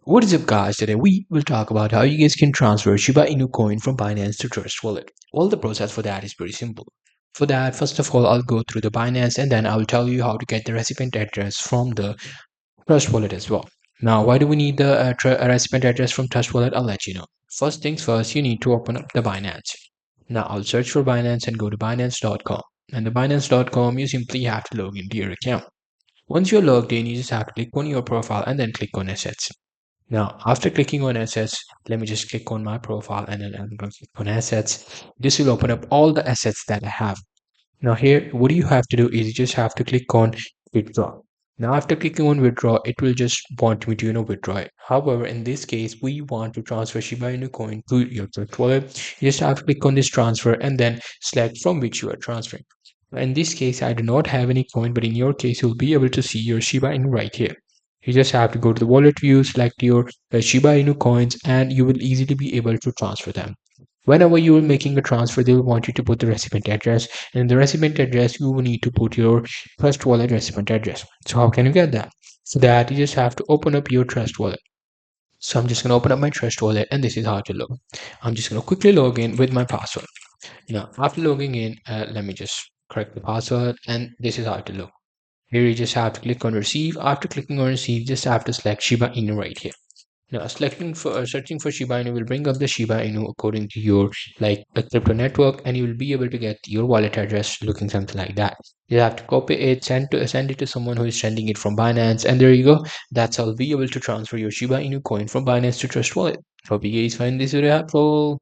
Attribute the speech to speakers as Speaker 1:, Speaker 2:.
Speaker 1: What is up, guys? Today we will talk about how you guys can transfer Shiba Inu coin from Binance to Trust Wallet. Well, the process for that is pretty simple. For that, first of all, I'll go through the Binance and then I'll tell you how to get the recipient address from the Trust Wallet as well. Now, why do we need the recipient address from Trust Wallet? I'll let you know. First things first, you need to open up the Binance. Now, I'll search for Binance and go to Binance.com. And the Binance.com, you simply have to log into your account. Once you're logged in, you just have to click on your profile and then click on assets. Now, after clicking on assets, let me just click on my profile and then I'm going to click on assets. This will open up all the assets that I have. Now here, what you have to do is you just have to click on withdraw. Now after clicking on withdraw, it will just want me to, withdraw it. However, in this case, we want to transfer Shiba Inu coin to your Trust wallet. You just have to click on this transfer and then select from which you are transferring. In this case, I do not have any coin, but in your case, you'll be able to see your Shiba Inu right here. You just have to go to the wallet view, select your Shiba Inu coins, and you will easily be able to transfer them. Whenever you are making a transfer, they will want you to put the recipient address. And in the recipient address, you will need to put your Trust Wallet recipient address. So how can you get that? For that, you just have to open up your Trust Wallet. So I'm just going to open up my Trust Wallet, and this is how to log. I'm just going to quickly log in with my password. Now, after logging in, let me just correct the password, and this is how to log. Here you just have to click on receive. After clicking on receive, you just have to select Shiba Inu right here. Now, searching for Shiba Inu will bring up the Shiba Inu according to your the crypto network, and you will be able to get your wallet address looking something like that. You have to copy it, send it to someone who is sending it from Binance, and there you go. That's how you'll be able to transfer your Shiba Inu coin from Binance to Trust Wallet. Hope you guys find this video helpful.